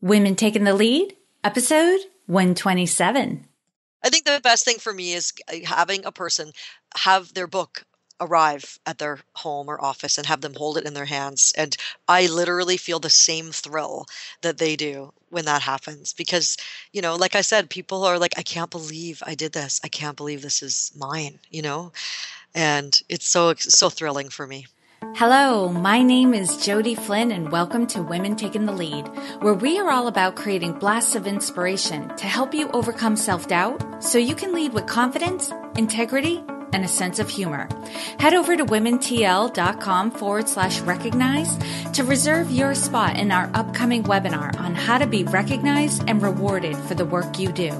Women Taking the Lead, episode 127. I think the best thing for me is having a person have their book arrive at their home or office and have them hold it in their hands. And I literally feel the same thrill that they do when that happens. Because, like I said, people are like, I can't believe I did this. I can't believe this is mine. And it's so thrilling for me. Hello, my name is Jody Flynn and welcome to Women Taking the Lead, where we are all about creating blasts of inspiration to help you overcome self-doubt so you can lead with confidence, integrity, and a sense of humor. Head over to womentl.com/recognize to reserve your spot in our upcoming webinar on how to be recognized and rewarded for the work you do.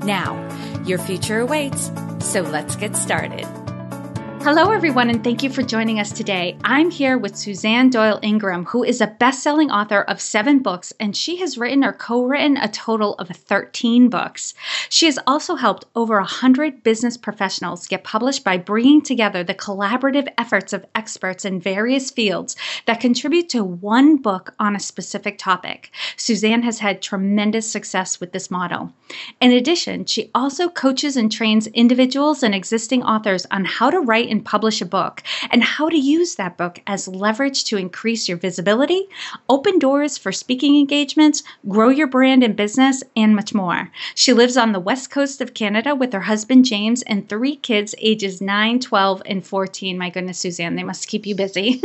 Now, your future awaits, so let's get started. Hello, everyone, and thank you for joining us today. I'm here with Suzanne Doyle-Ingram, who is a best-selling author of 7 books, and she has written or co-written a total of 13 books. She has also helped over 100 business professionals get published by bringing together the collaborative efforts of experts in various fields that contribute to one book on a specific topic. Suzanne has had tremendous success with this motto. In addition, she also coaches and trains individuals and existing authors on how to write and publish a book and how to use that book as leverage to increase your visibility, open doors for speaking engagements, grow your brand and business, and much more. She lives on the west coast of Canada with her husband James and 3 kids ages 9, 12, and 14. My goodness, Suzanne, they must keep you busy.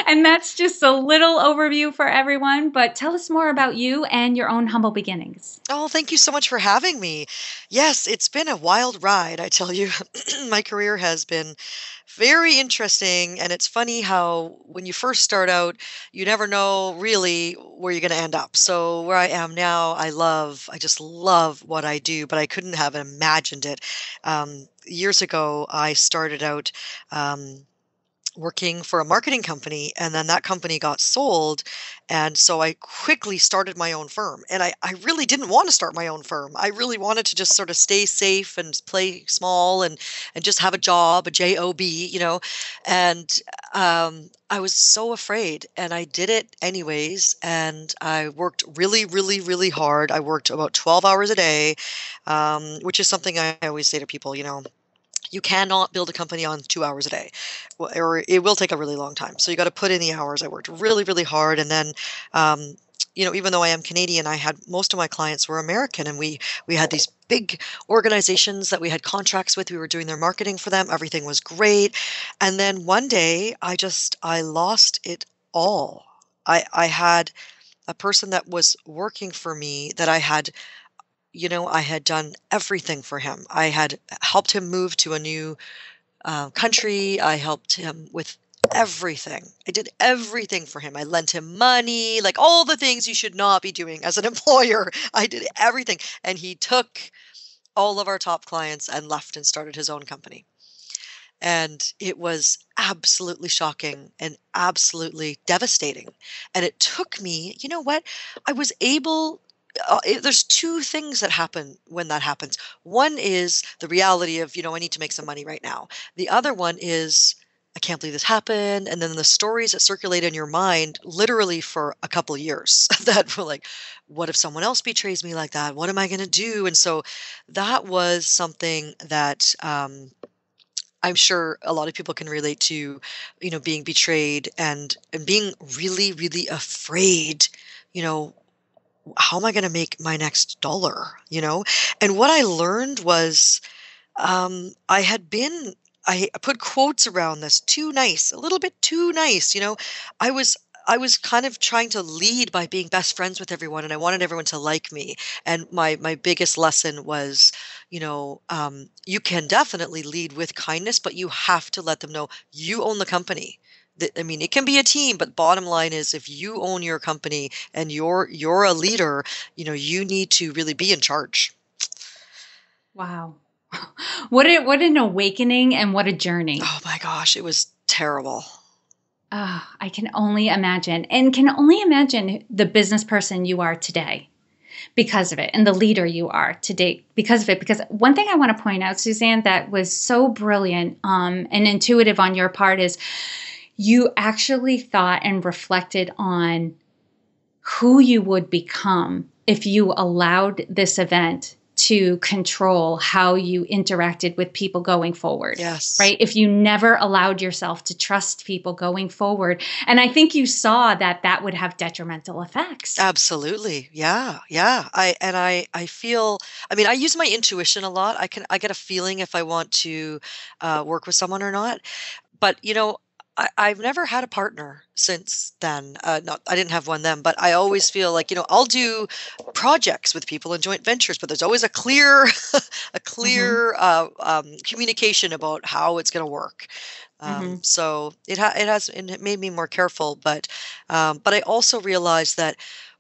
And that's just a little overview for everyone, but tell us more about you and your own humble beginnings. Oh, thank you so much for having me. Yes, it's been a wild ride, I tell you. My career has been very interesting, and it's funny how when you first start out, you never know really where you're going to end up. So where I am now, I just love what I do, but I couldn't have imagined it. Years ago, I started out working for a marketing company, and then that company got sold. And so I quickly started my own firm. And I really didn't want to start my own firm. I really wanted to just sort of stay safe and play small and just have a job, a job, And I was so afraid, and I did it anyways. And I worked really, really, really hard. I worked about 12 hours a day, which is something I always say to people, you cannot build a company on 2 hours a day, or it will take a really long time. So you got to put in the hours. I worked really, really hard. And then, even though I am Canadian, I had most of my clients were American, and we had these big organizations that we had contracts with. We were doing their marketing for them. Everything was great. And then one day I lost it all. I had a person that was working for me that I had done everything for him. I had helped him move to a new country. I helped him with everything. I did everything for him. I lent him money, like all the things you should not be doing as an employer. I did everything. And he took all of our top clients and left and started his own company. And it was absolutely shocking and absolutely devastating. And it took me, I was able there's 2 things that happen when that happens. One is the reality of, I need to make some money right now. The other one is, I can't believe this happened. And then the stories that circulate in your mind literally for a couple of years that were like, what if someone else betrays me like that? What am I going to do? And so that was something that I'm sure a lot of people can relate to, being betrayed and being really, really afraid, how am I going to make my next dollar? And what I learned was I put quotes around this, too nice, a little bit too nice. I was kind of trying to lead by being best friends with everyone, and I wanted everyone to like me. And my biggest lesson was, you can definitely lead with kindness, but you have to let them know you own the company. It can be a team, but bottom line is if you own your company and you're a leader, you need to really be in charge. Wow. What an awakening and what a journey. Oh my gosh, it was terrible. I can only imagine, and can only imagine the business person you are today because of it, and the leader you are today because of it. Because one thing I want to point out, Suzanne, that was so brilliant and intuitive on your part is you actually thought and reflected on who you would become if you allowed this event to control how you interacted with people going forward, Yes. right? If you never allowed yourself to trust people going forward. And I think you saw that that would have detrimental effects. Absolutely. Yeah. Yeah. I feel, I mean, I use my intuition a lot. I get a feeling if I want to work with someone or not. But, I've never had a partner since then. Not, I didn't have one then, but I always feel like, I'll do projects with people and joint ventures, but there's always a clear, a Mm-hmm. clear communication about how it's going to work. Mm-hmm. So it made me more careful, but I also realized that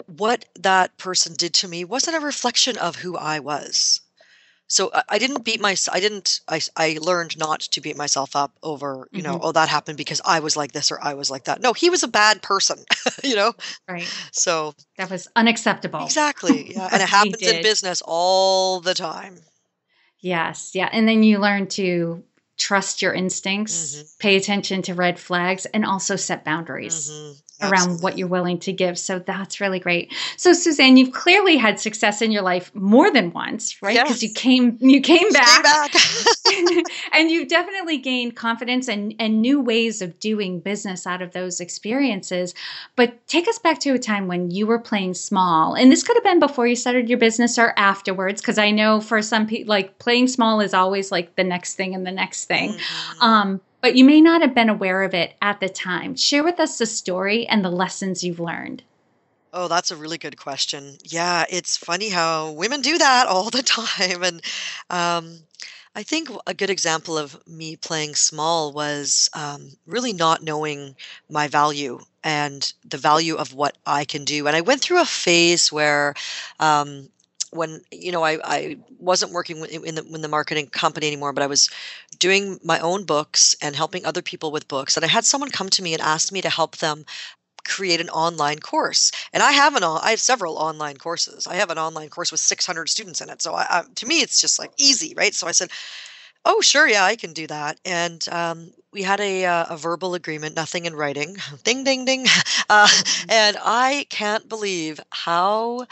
what that person did to me wasn't a reflection of who I was. So I didn't beat my, I didn't, I learned not to beat myself up over, Mm-hmm. oh, that happened because I was like this or I was like that. No, he was a bad person, you know? Right. So That was unacceptable exactly. Yeah. And what it he happens in did. business all the time. Yes. Yeah. And then you learn to trust your instincts, Hmm. pay attention to red flags, and also set boundaries Hmm. around what Absolutely. you're willing to give. So that's really great. So Suzanne, you've clearly had success in your life more than once, right? Because Yes. you came Came back. back. And you've definitely gained confidence and new ways of doing business out of those experiences. But take us back to a time when you were playing small. And this could have been before you started your business or afterwards, because I know for some people, like playing small is always like the next thing and the next thing. Hmm. But you may not have been aware of it at the time. Share with us the story and the lessons you've learned. Oh, that's a really good question. Yeah, it's funny how women do that all the time. And um, I think a good example of me playing small was really not knowing my value and the value of what I can do. And I went through a phase where um, when I wasn't working in the marketing company anymore, but I was doing my own books and helping other people with books. And I had someone come to me and ask me to help them create an online course. And I have several online courses. I have an online course with 600 students in it. So to me, it's just like easy, right? So I said, "Oh, sure, yeah, I can do that." And we had a verbal agreement, nothing in writing. Ding, ding, ding. Uh, Mhm. and I can't believe how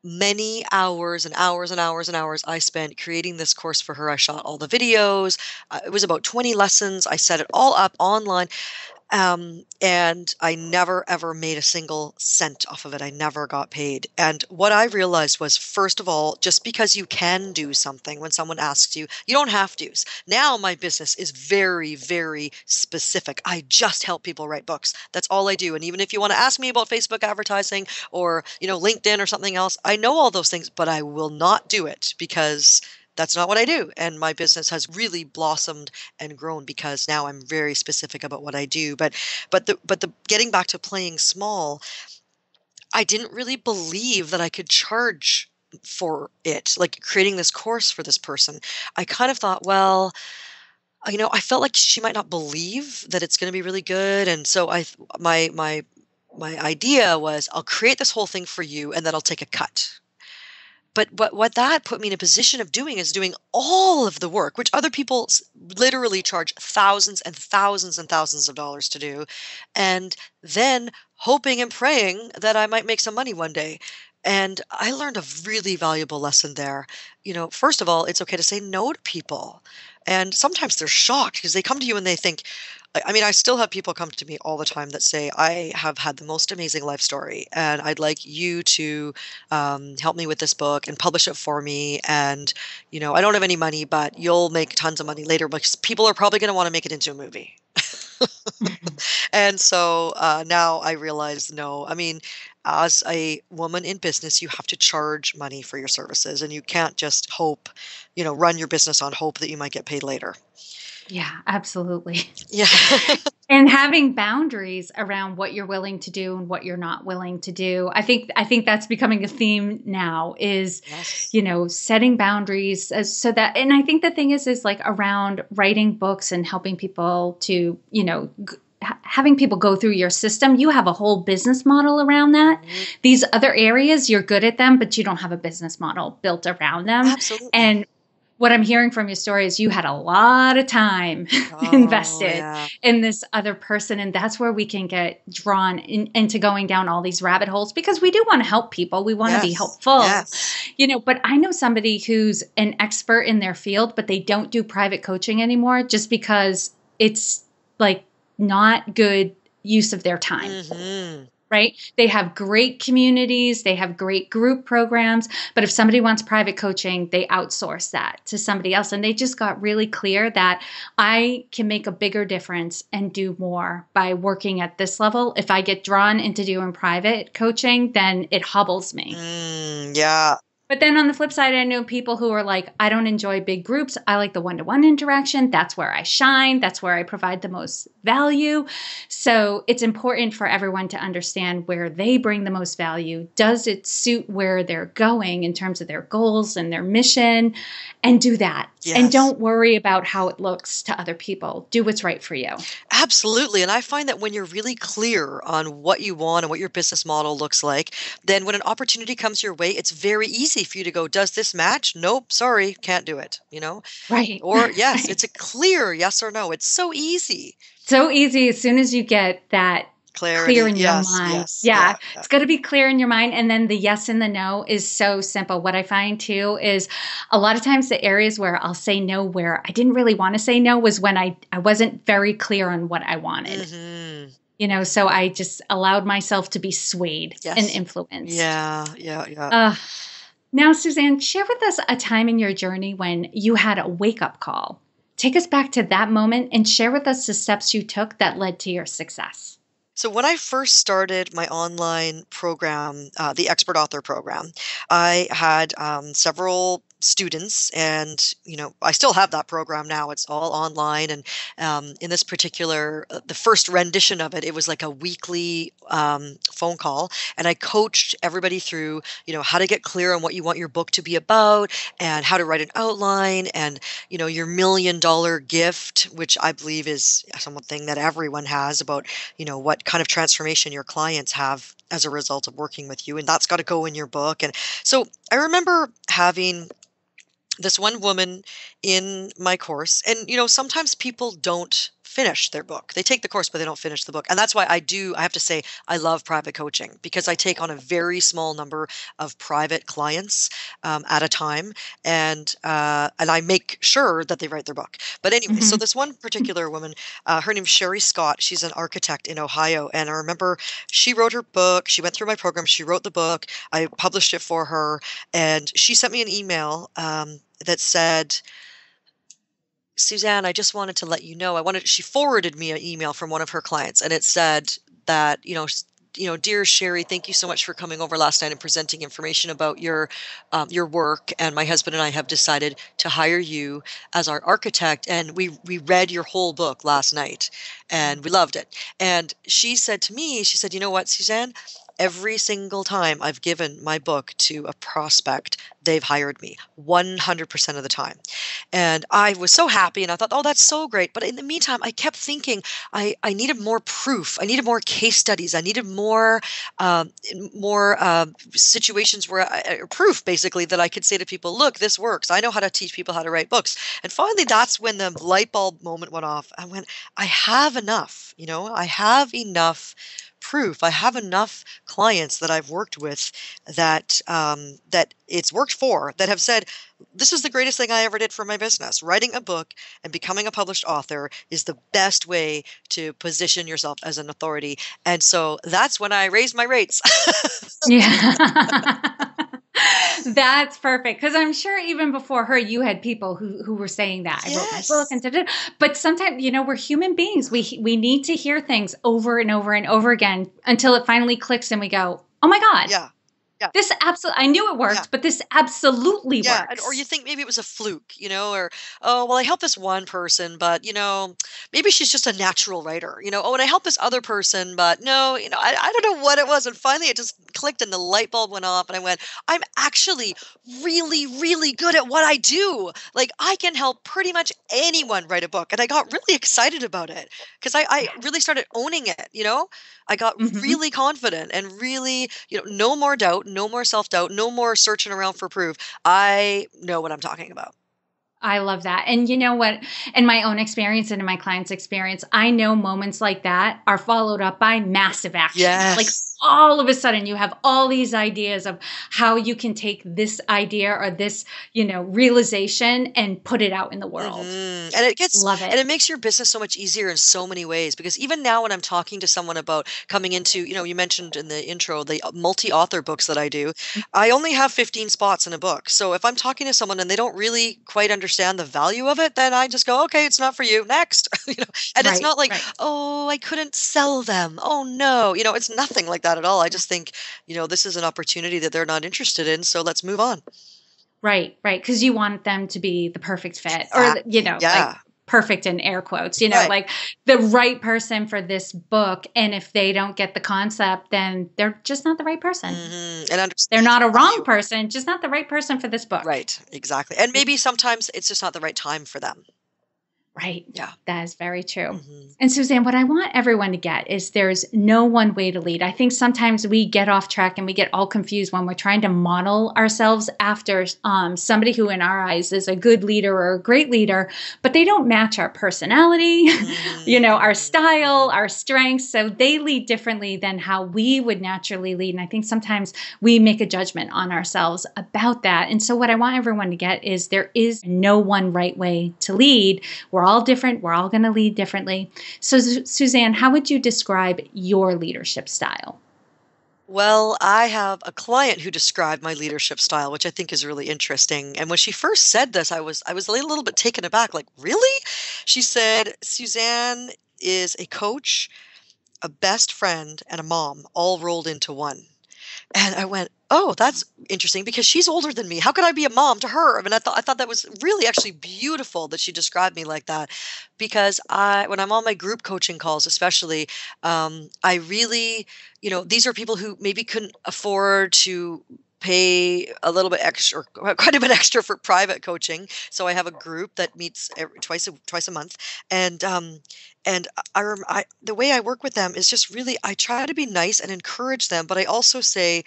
many hours and hours and hours and hours I spent creating this course for her. I shot all the videos. It was about 20 lessons. I set it all up online. And I never ever made a single cent off of it. I never got paid. And what I realized was, first of all, just because you can do something when someone asks you, you don't have to. Now my business is very, very specific. I just help people write books. That's all I do. And even if you want to ask me about Facebook advertising or, LinkedIn or something else, I know all those things, but I will not do it because that's not what I do. And my business has really blossomed and grown because now I'm very specific about what I do. But the getting back to playing small, I didn't really believe that I could charge for it, like creating this course for this person. I kind of thought, well, I felt like she might not believe that it's going to be really good, and so my idea was I'll create this whole thing for you and then I'll take a cut. But what that put me in a position of doing is doing all of the work, which other people literally charge thousands and thousands and thousands of dollars to do, and then hoping and praying that I might make some money one day. And I learned a really valuable lesson there. First of all, it's okay to say no to people. And sometimes they're shocked because they come to you and they think, I mean, I still have people come to me all the time that say, I have had the most amazing life story, and I'd like you to help me with this book and publish it for me. And, I don't have any money, but you'll make tons of money later because people are probably going to want to make it into a movie. And so now I realize, no, I mean, as a woman in business, you have to charge money for your services and you can't just hope, run your business on hope that you might get paid later. Yeah, absolutely. Yeah. And having boundaries around what you're willing to do and what you're not willing to do. I think that's becoming a theme now is, Yes. setting boundaries so that, and I think the thing is like around writing books and helping people to, having people go through your system. You have a whole business model around that. Mhm. These other areas, you're good at them, but you don't have a business model built around them. Absolutely. And what I'm hearing from your story is you had a lot of time Oh, invested yeah. in this other person. And that's where we can get drawn into going down all these rabbit holes because we do want to help people. We want to be Yes. helpful, Yes. but I know somebody who's an expert in their field, but they don't do private coaching anymore just because it's like not good use of their time. Mhm. Right? They have great communities, they have great group programs, but if somebody wants private coaching, they outsource that to somebody else. And they just got really clear that I can make a bigger difference and do more by working at this level. If I get drawn into doing private coaching, then it hobbles me. Yeah. But then on the flip side, I know people who are like, I don't enjoy big groups. I like the one-to-one interaction. That's where I shine. That's where I provide the most value. So it's important for everyone to understand where they bring the most value. Does it suit where they're going in terms of their goals and their mission? And do that. And Yes. don't worry about how it looks to other people. Do what's right for you. Absolutely. And I find that when you're really clear on what you want and what your business model looks like, then when an opportunity comes your way, it's very easy for you to go, does this match? Nope, sorry, can't do it, Right. Or yes, Right. it's a clear yes or no. It's so easy. So easy as soon as you get that clear Clarity. in your Yes, mind. yes. Yeah, Yeah, yeah. it's got to be clear in your mind. And then the yes and the no is so simple. What I find too is a lot of times the areas where I'll say no, where I didn't really want to say no, was when I wasn't very clear on what I wanted. Mhm. So I just allowed myself to be swayed and Yes. influenced. Yeah, yeah, yeah. Uh, Now, Suzanne, share with us a time in your journey when you had a wake up call. Take us back to that moment and share with us the steps you took that led to your success. So when I first started my online program, the Expert Author Program, I had several students, and I still have that program now. It's all online, and in this particular, the first rendition of it, it was like a weekly phone call, and I coached everybody through, how to get clear on what you want your book to be about, and how to write an outline, and your $1 million gift, which I believe is something that everyone has about what kind of transformation your clients have as a result of working with you. And that's got to go in your book. And so I remember having this one woman in my course, and sometimes people don't finish their book. They take the course but they don't finish the book, and that's why I have to say I love private coaching, because I take on a very small number of private clients at a time, and I make sure that they write their book. But anyway, so Mhm. this one particular woman, her name's Sherry Scott. She's an architect in Ohio, and I remember she wrote her book. She went through my program. She wrote the book. I published it for her, and she sent me an email that said, Suzanne, I just wanted to let you know, she forwarded me an email from one of her clients, and it said that, dear Sherry, thank you so much for coming over last night and presenting information about your work. And my husband and I have decided to hire you as our architect. And we read your whole book last night, and we loved it. And she said to me, she said, you know what, Suzanne? Every single time I've given my book to a prospect, they've hired me 100% of the time. And I was so happy, and I thought, oh, that's so great. But in the meantime, I kept thinking I needed more proof. I needed more case studies. I needed more situations where proof, basically, that I could say to people, look, this works. I know how to teach people how to write books. And finally, that's when the light bulb moment went off. I went, I have enough, I have enough proof. I have enough clients that I've worked with that it's worked for, that have said, this is the greatest thing I ever did for my business. Writing a book and becoming a published author is the best way to position yourself as an authority. And so that's when I raised my rates. Yeah. That's perfect. Because I'm sure even before her, you had people who were saying that I wrote my book and Yes. da-da-da. But sometimes, we're human beings. We need to hear things over and over and over again until it finally clicks and we go, oh my God, Yeah. Yeah. this absolutely, I knew it Yeah. worked, but this absolutely Yeah, or you works. think maybe it was a fluke, or, oh, well, I helped this one person, but, maybe she's just a natural writer, oh, and I helped this other person, but no, I don't know what it was. And finally it just clicked and the light bulb went off, and I went, I'm actually really, really good at what I do. Like, I can help pretty much anyone write a book. And I got really excited about it because I Yeah. really started owning it. I got Hmm. really confident and really, no more doubt, no more self doubt, no more searching around for proof. I know what I'm talking about. I love that. And you know what? In my own experience and in my clients' experience, I know moments like that are followed up by massive action. Like Yes. all of a sudden, you have all these ideas of how you can take this idea or this, realization and put it out in the world. Love And it. it makes your business so much easier in so many ways, because even now when I'm talking to someone about coming into, you mentioned in the intro, the multi-author books that I do, I only have 15 spots in a book. So if I'm talking to someone and they don't really quite understand the value of it, then I just go, okay, it's not for you. Next. And it's Right, not like, right. oh, I couldn't sell them. Oh no. It's nothing like that at all. I just think, this is an opportunity that they're not interested in, so let's move on. Right, right. Because you want them to be the perfect fit or, Exactly. like Yeah. perfect in air quotes, Right. like the right person for this book. And if they don't get the concept, then they're just not the right person. And They're understand not a the wrong value. person, just not the right person for this book. Right, exactly. And maybe sometimes it's just not the right time for them. Right. Yeah. That is very true. Mhm. And Suzanne, what I want everyone to get is there's no one way to lead. I think sometimes we get off track and we get all confused when we're trying to model ourselves after somebody who, in our eyes, is a good leader or a great leader, but they don't match our personality, our style, our strengths. So they lead differently than how we would naturally lead. And I think sometimes we make a judgment on ourselves about that. And so what I want everyone to get is there is no one right way to lead. We're all different. We're all going to lead differently. So, Suzanne, how would you describe your leadership style? Well, I have a client who described my leadership style, which I think is really interesting. And when she first said this, I was a little bit taken aback, like, "Really?" She said, "Suzanne is a coach, a best friend, and a mom all rolled into one." And I went, "Oh, that's interesting because she's older than me. How could I be a mom to her?" I mean, I thought that was really actually beautiful that she described me like that, because when I'm on my group coaching calls, especially, I really, these are people who maybe couldn't afford to pay a little bit extra, or quite a bit extra for private coaching. So I have a group that meets twice a month, and the way I work with them is just really, I try to be nice and encourage them, but I also say,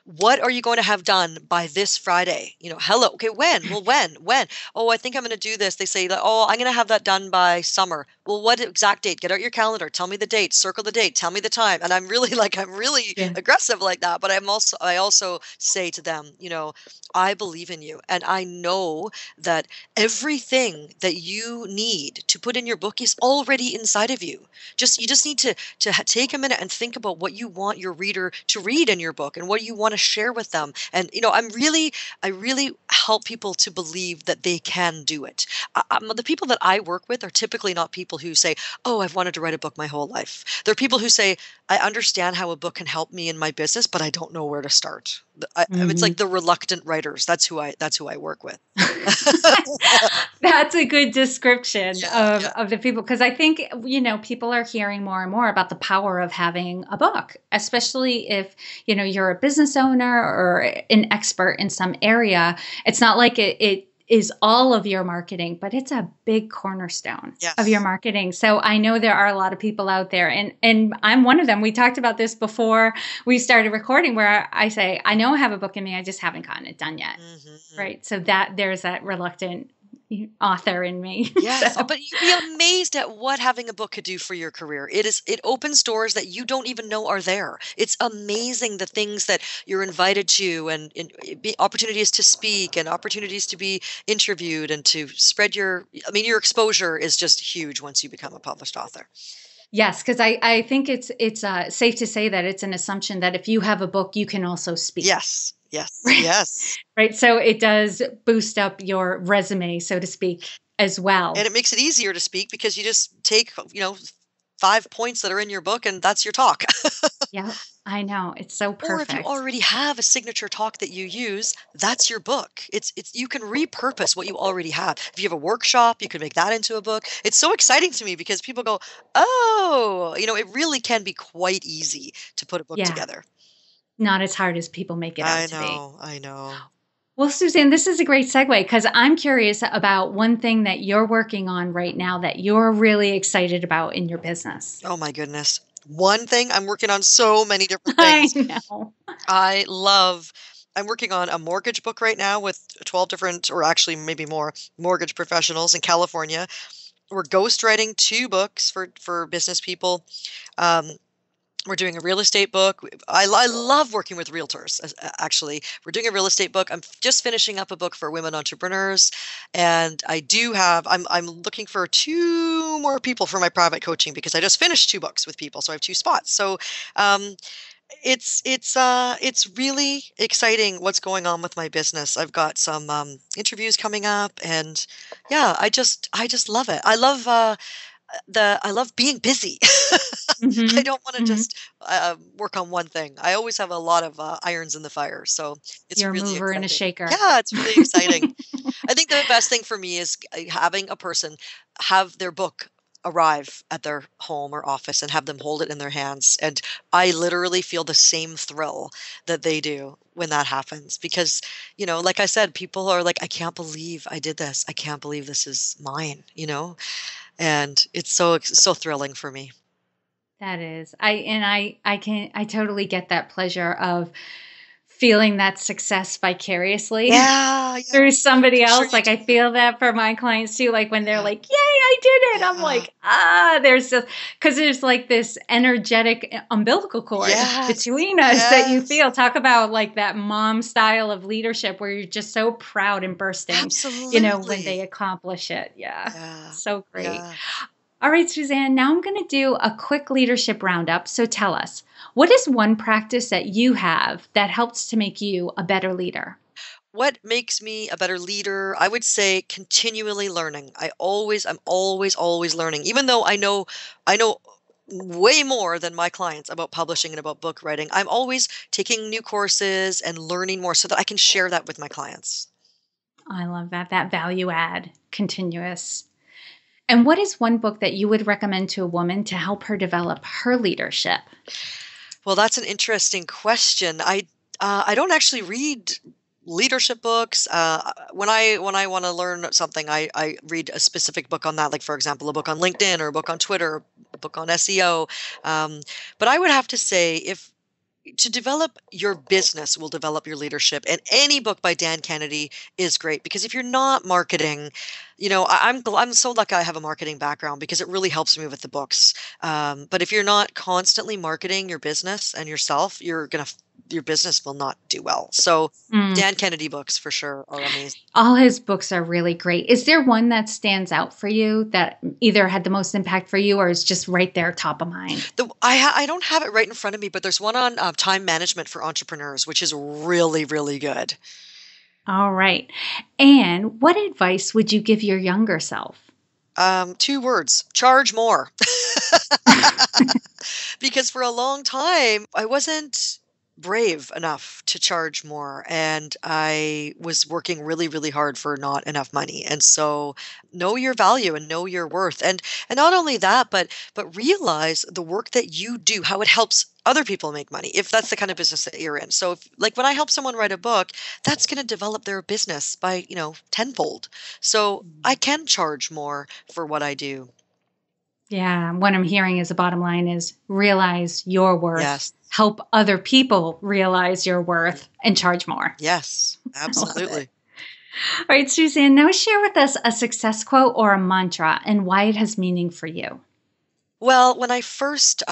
what are you going to have done by this Friday? Hello. Okay, when? Well, when? Oh, I think I'm going to do this. They say that, oh, I'm going to have that done by summer. Well, what exact date? Get out your calendar. Tell me the date. Circle the date. Tell me the time. And I'm really I'm really Yeah. aggressive like that. But I also say to them, I believe in you. And I know that everything that you need to put in your book is already inside of you. You just need to take a minute and think about what you want your reader to read in your book and what you want to share with them. And I really help people to believe that they can do it. The people that I work with are typically not people who say, "Oh, I've wanted to write a book my whole life." They're people who say, "I understand how a book can help me in my business, but I don't know where to start." It's like Mhm. the reluctant writers. That's who I work with. That's a good description Yeah, yeah. of the people, because I think, people are hearing more and more about the power of having a book, especially if, you're a business owner or an expert in some area. It's not like it is all of your marketing, but it's a big cornerstone of your Yes. marketing. So I know there are a lot of people out there, and I'm one of them. We talked about this before we started recording, where I say, I know I have a book in me, I just haven't gotten it done yet. Mhm. Right. So that there's that reluctant author in me. Yes. Oh, So but you'd be amazed at what having a book could do for your career. It opens doors that you don't even know are there. It's amazing the things that you're invited to, and opportunities to speak and opportunities to be interviewed and to spread your exposure is just huge once you become a published author. yes, because I think it's safe to say that it's an assumption that if you have a book, you can also speak. Yes. Yes. Right. Yes. Right. So it does boost up your resume, so to speak, as And well. it makes it easier to speak because you just take, 5 points that are in your book and that's your talk. Yeah, I know. It's so Or if you perfect. already have a signature talk that you use, that's your book. It's you can repurpose what you already have. If you have a workshop, you can make that into a book. It's so exciting to me because people go, "Oh, it really can be quite easy to put a book Yeah. together." Not as hard as people make it out I to be. know, I know. Well, Suzanne, this is a great segue because I'm curious about one thing that you're working on right now that you're really excited about in your business. Oh my goodness. One thing, I'm working on so many different I things. know. I love I'm working on a mortgage book right now with 12 different, or actually maybe more, mortgage professionals in California. We're ghostwriting 2 books for business people. Um, we're doing a real estate book. I love working with realtors. Actually, we're doing a real estate book. Just finishing up a book for women entrepreneurs, and I do have. I'm looking for 2 more people for my private coaching because I just finished 2 books with people, so I have 2 spots. So um, it's really exciting what's going on with my business. I've got some interviews coming up, and yeah, I just love it. I love being busy. I Hmm. don't wanna Hmm. just, work on one thing. I always have a lot of, irons in the fire, so it's You're a really mover and a exciting. shaker. Yeah, it's really exciting. I think the best thing for me is having a person have their book arrive at their home or office and have them hold it in their hands. And I literally feel the same thrill that they do when that happens. Because, like I said, people are like, I can't believe I did this. I can't believe this is mine. And it's so thrilling for me. That is. I totally get that pleasure of feeling that success vicariously Yeah, yeah. through somebody I'm sure else. you Like I do. feel that for my clients too. Like when they're Yeah, like, "Yay, I did it." I'm yeah. like, there's just because there's like this energetic umbilical cord Yes, between us that you yes. feel. Talk about like that mom style of leadership where you're just so proud and bursting, when they Absolutely. accomplish it. Yeah. Yeah, So great. yeah. All right, Suzanne, now I'm going to do a quick leadership roundup. So tell us, what is one practice that you have that helps to make you a better leader? What makes me a better leader? I would say continually learning. I'm always, always learning. Even though I know way more than my clients about publishing and about book writing, I'm always taking new courses and learning more so that I can share that with my clients. I love that value add, continuous. And what is one book that you would recommend to a woman to help her develop her leadership? Well, that's an interesting question. I don't actually read leadership books. When I want to learn something, I read a specific book on that. Like for example, a book on LinkedIn or a book on Twitter, a book on SEO. Um, but I would have to say if to develop your business will develop your leadership. And any book by Dan Kennedy is great because if you're not marketing, I'm so lucky I have a marketing background because it really helps me with the books. But if you're not constantly marketing your business and yourself, your business will not do well. So Mm. Dan Kennedy books for sure are amazing. All his books are really great. Is there one that stands out for you that either had the most impact for you or is just right there top of mind? I don't have it right in front of me, but there's one on time management for entrepreneurs, which is really, really good. All right. And what advice would you give your younger self? 2 words, charge more. Because for a long time, I wasn't brave enough to charge more, and I was working really, really hard for not enough money. And so know your value and know your worth. And not only that, but realize the work that you do, how it helps other people make money if that's the kind of business that you're in. So if, like when I help someone write a book, that's going to develop their business by, tenfold. So I can charge more for what I do. Yeah, what I'm hearing is the bottom line is realize your worth, Yes. help other people realize your worth, and charge more. Yes, I love it. absolutely. All right, Suzanne, now share with us a success quote or a mantra and why it has meaning for you. Well, when I first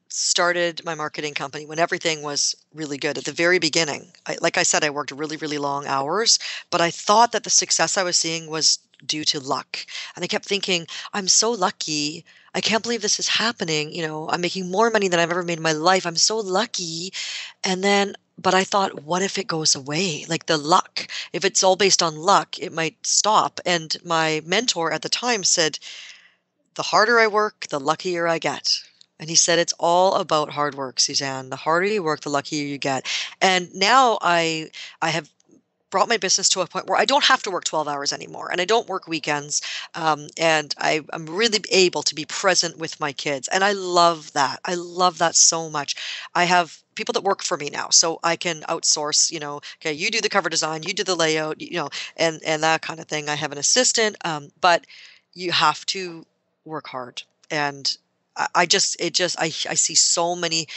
started my marketing company, when everything was really good at the very beginning, like I said, I worked really, really long hours, but I thought that the success I was seeing was due to luck. And I kept thinking, I'm so lucky. I can't believe this is happening. I'm making more money than I've ever made in my life. I'm so lucky. But I thought, what if it goes away? Like the luck, if it's all based on luck, it might stop. And my mentor at the time said, the harder I work, the luckier I get. And he said, it's all about hard work, Suzanne. The harder you work, the luckier you get. And now I have brought my business to a point where I don't have to work 12 hours anymore and I don't work weekends. And I'm really able to be present with my kids. And I love that. I love that so much. I have people that work for me now, so I can outsource, okay, you do the cover design, you do the layout, and that kind of thing. I have an assistant, but you have to work hard. And I see so many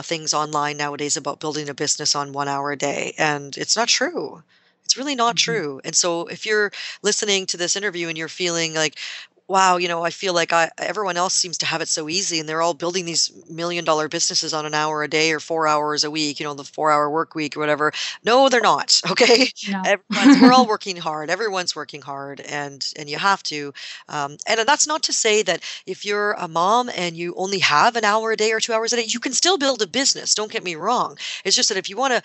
things online nowadays about building a business on 1 hour a day, and it's not true. It's really not Mhm. true. And so if you're listening to this interview and you're feeling like, wow, I feel like everyone else seems to have it so easy and they're all building these $1 million businesses on 1 hour a day or 4 hours a week, the 4 hour work week or whatever. No, they're not. Okay. No. We're all working hard. Everyone's working hard, and you have to. And that's not to say that if you're a mom and you only have an hour a day or 2 hours a day, you can still build a business. Don't get me wrong. It's just that if you want to,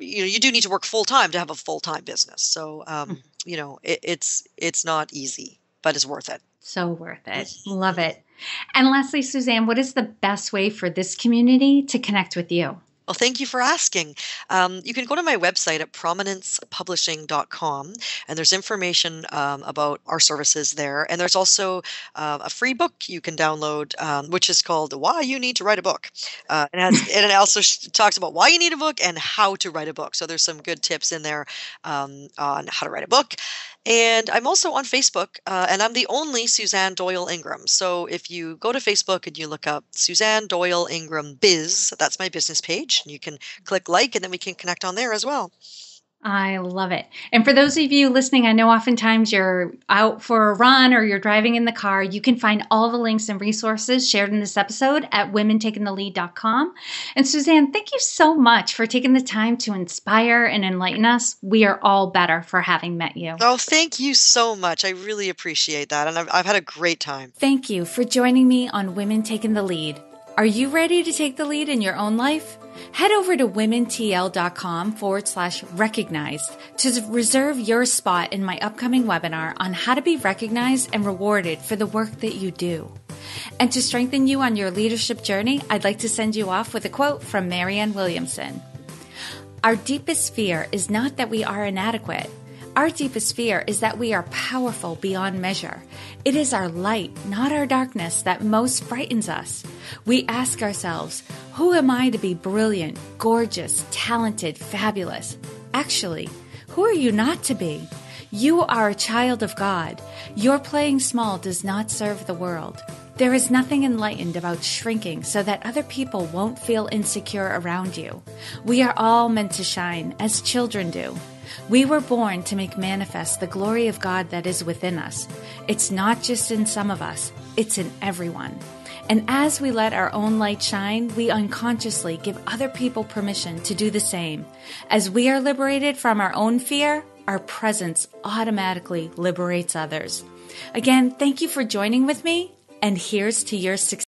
you do need to work full time to have a full time business. So, it's not easy, but it's worth it. So worth it. Love it. And lastly, Suzanne, what is the best way for this community to connect with you? Well, thank you for asking. You can go to my website at prominencepublishing.com, and there's information about our services there. And there's also a free book you can download, which is called Why You Need to Write a Book. And it also talks about why you need a book and how to write a book. So there's some good tips in there on how to write a book. And I'm also on Facebook, and I'm the only Suzanne Doyle-Ingram. So if you go to Facebook and you look up Suzanne Doyle-Ingram Biz, that's my business page, and you can click like, and then we can connect on there as well. I love it. And for those of you listening, I know oftentimes you're out for a run or you're driving in the car. You can find all the links and resources shared in this episode at womentakingthelead.com. And Suzanne, thank you so much for taking the time to inspire and enlighten us. We are all better for having met you. Oh, thank you so much. I really appreciate that. And I've had a great time. Thank you for joining me on Women Taking the Lead. Are you ready to take the lead in your own life? Head over to womentl.com/recognized to reserve your spot in my upcoming webinar on how to be recognized and rewarded for the work that you do. And to strengthen you on your leadership journey, I'd like to send you off with a quote from Marianne Williamson. Our deepest fear is not that we are inadequate. Our deepest fear is that we are powerful beyond measure. It is our light, not our darkness, that most frightens us. We ask ourselves, who am I to be brilliant, gorgeous, talented, fabulous? Actually, who are you not to be? You are a child of God. Your playing small does not serve the world. There is nothing enlightened about shrinking so that other people won't feel insecure around you. We are all meant to shine, as children do. We were born to make manifest the glory of God that is within us. It's not just in some of us, it's in everyone. And as we let our own light shine, we unconsciously give other people permission to do the same. As we are liberated from our own fear, our presence automatically liberates others. Again, thank you for joining with me, and here's to your success.